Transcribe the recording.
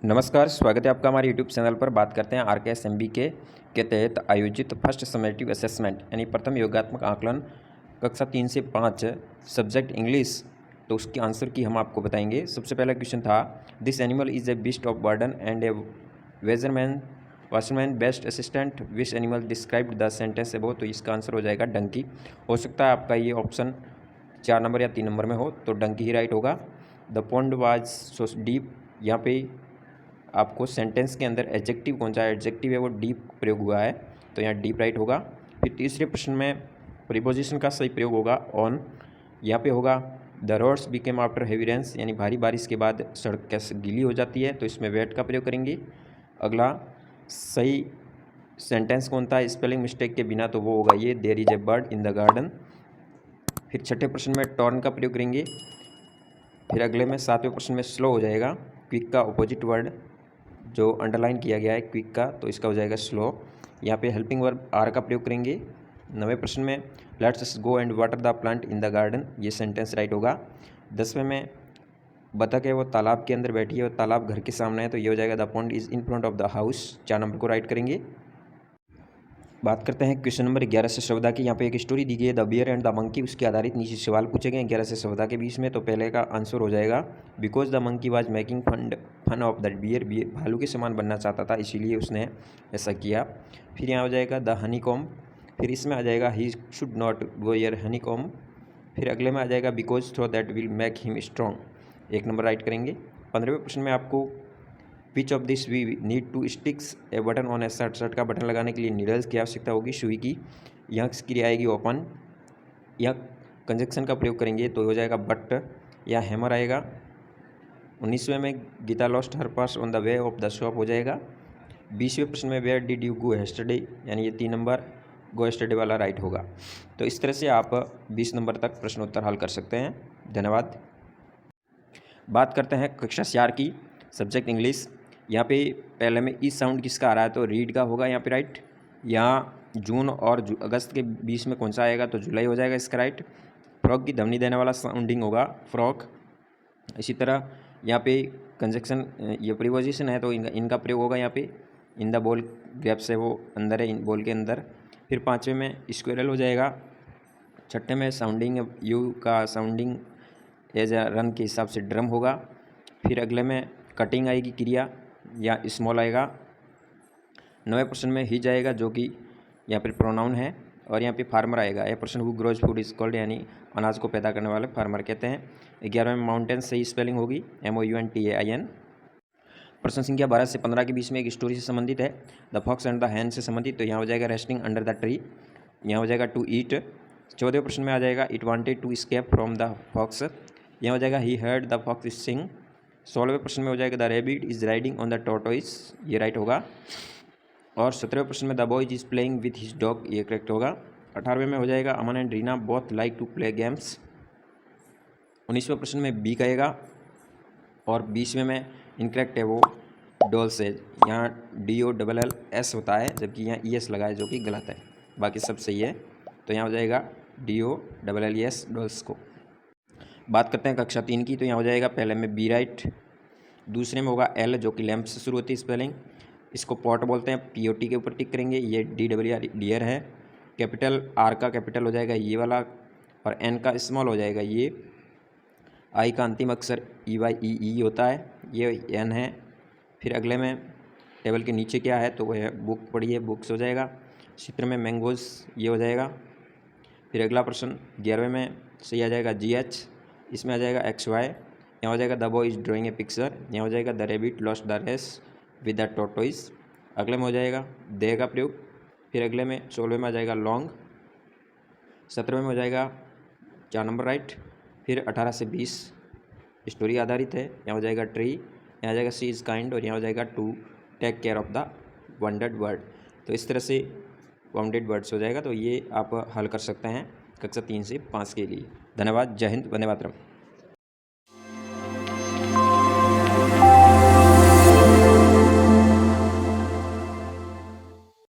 नमस्कार, स्वागत है आपका हमारे यूट्यूब चैनल पर। बात करते हैं RKSMB के तहत आयोजित फर्स्ट समेटिव असेसमेंट यानी प्रथम योगात्मक आकलन कक्षा 3 से 5 सब्जेक्ट इंग्लिश। तो उसके आंसर की हम आपको बताएंगे। सबसे पहला क्वेश्चन था, this animal is a beast of burden and A washerman best assistant which animal described the sentence above. तो इसका आंसर हो जाएगा डंकी। हो सकता है आपका ये ऑप्शन 4 नंबर या 3 नंबर में हो, तो डंकी ही राइट होगा। The pond was so deep, यहाँ पे आपको सेंटेंस के अंदर एडजेक्टिव कौन सा एडजेक्टिव है वो डीप प्रयोग हुआ है, तो यहाँ डीप राइट होगा। फिर तीसरे प्रश्न में प्रीपोजिशन का सही प्रयोग होगा ऑन। यहाँ पे होगा the roads became after heavy rains, यानी भारी बारिश के बाद सड़क कैसे गीली हो जाती है, तो इसमें वेट का प्रयोग करेंगे। अगला सही सेंटेंस कौन था स्पेलिंग मिस्टेक के बिना, तो वो होगा ये there is a bird in the garden. फिर छठे प्रश्न में टॉर्न का प्रयोग करेंगे। फिर अगले में सातवें प्रश्न में स्लो हो जाएगा। क्विक का अपोजिट वर्ड जो अंडरलाइन किया गया है क्विक का, तो इसका हो जाएगा स्लो। यहाँ पे हेल्पिंग वर्ब आर का प्रयोग करेंगे। 9वें प्रश्न में let's go and water the plant in the garden, ये सेंटेंस राइट होगा। 10वें में बतख है वो तालाब के अंदर बैठी है और तालाब घर के सामने है, तो ये हो जाएगा the pond is in front of the house, 4 number को राइट करेंगे। बात करते हैं क्वेश्चन नंबर 11 से 14 की। यहाँ पे एक स्टोरी दी गई है the bear and the monkey, उसके आधारित नीचे सवाल पूछे गए 11 से 14 के बीच में। तो पहले का आंसर हो जाएगा because the monkey was making fun of the bear, भालू के समान बनना चाहता था इसीलिए उसने ऐसा किया। फिर यहाँ हो जाएगा द हनी कॉम्ब, फिर इसमें आ जाएगा he should not go near honeycomb. फिर अगले में आ जाएगा because throw that will make him strong, 1 number right करेंगे। 15वें प्रश्न में आपको which of this we need to sticks a button on a shirt, shirt का बटन लगाने के लिए नीडल्स की आवश्यकता होगी, सुई की। यहाँ क्रिया आएगी ओपन। या कंजक्शन का प्रयोग करेंगे तो हो जाएगा बट या हैमर आएगा। 19वें में Gita lost her purse on the way of the shop हो जाएगा। 20वें प्रश्न में where did you go yesterday, यानी ये 3 नंबर गो येस्टरडे वाला राइट होगा। तो इस तरह से आप 20 नंबर तक प्रश्नोत्तर हल कर सकते हैं। धन्यवाद। बात करते हैं कक्षा 4 की सब्जेक्ट इंग्लिश। यहाँ पे पहले में ई साउंड किसका आ रहा है, तो रीड का होगा यहाँ पे राइट। यहाँ जून और अगस्त के बीच में कौन सा आएगा, तो जुलाई हो जाएगा इसका राइट। फ्रॉक की ध्वनि देने वाला साउंडिंग होगा फ्रॉक। इसी तरह यहाँ पे कंजक्शन ये प्रीपोजिशन है तो इनका प्रयोग होगा यहाँ पे इन द बॉल, ग्रैप्स है वो अंदर है इन बॉल के अंदर। फिर 5वें में स्क्वेरल हो जाएगा। 6ठे में साउंडिंग यू का साउंडिंग एज ए रन के हिसाब से ड्रम होगा। फिर अगले में कटिंग आएगी क्रिया या स्मॉल आएगा। 9वें प्रश्न में ही जाएगा जो कि यहाँ पर प्रोनाउन है। और यहाँ पे फार्मर आएगा, a person who grows food is called, यानी अनाज को पैदा करने वाले फार्मर कहते हैं। 11वें में माउंटेन सही स्पेलिंग होगी MOUNTAIN। प्रश्न संख्या 12 से 15 के बीच में एक स्टोरी से संबंधित है the fox and the hen से संबंधित, तो यहाँ हो जाएगा रेस्टिंग अंडर द ट्री, यहाँ हो जाएगा टू ईट। 14वें प्रश्न में आ जाएगा it wanted to escape from the fox, यहाँ हो जाएगा he heard the fox sing. 16वें प्रश्न में हो जाएगा the rabbit is riding on the tortoise, ये राइट होगा। और 17वें प्रश्न में the boy is playing with his dog, ये करेक्ट होगा। 18वें में हो जाएगा Aman and Rina both like to play games. 19वें प्रश्न में बी कहेगा। और 20वें में इनकरेक्ट है वो डॉल से, यहाँ DOLLS होता है जबकि यहाँ ES लगा है जो कि गलत है, बाकी सब सही है। तो यहाँ हो जाएगा DOLLES डॉल्स को। बात करते हैं कक्षा 3 की, तो यहाँ हो जाएगा पहले में बी राइट। दूसरे में होगा L जो कि लैम्प से शुरू होती है स्पेलिंग, इसको पॉट बोलते हैं, POT के ऊपर टिक करेंगे, ये DWR डियर है। कैपिटल R का कैपिटल हो जाएगा ये वाला और N का स्मॉल हो जाएगा ये। I का अंतिम अक्षर EYEE होता है, ये N है। फिर अगले में टेबल के नीचे क्या है, तो वह बुक पढ़िए, बुक्स हो जाएगा। चित्र में मैंगोज, ये हो जाएगा। फिर अगला प्रश्न 11वें में सही आ जाएगा GH, इसमें आ जाएगा XY, यहाँ हो जाएगा the boy is drawing a picture, यहाँ हो जाएगा the rabbit lost the race with the tortoise. अगले में हो जाएगा दे का प्रयोग। फिर अगले में 16वें में आ जाएगा लॉन्ग। 17वें में हो जाएगा 4 नंबर राइट। फिर 18 से 20 स्टोरी आधारित है, यहाँ हो जाएगा ट्री, यहाँ हो जाएगा सी इज़ काइंड और यहाँ हो जाएगा to take care of the wounded bird. तो इस तरह से वाउंडेड वर्ड्स हो जाएगा, तो ये आप हल कर सकते हैं कक्षा 3 से 5 के लिए। धन्यवाद। जय हिंद, वंदे मातरम।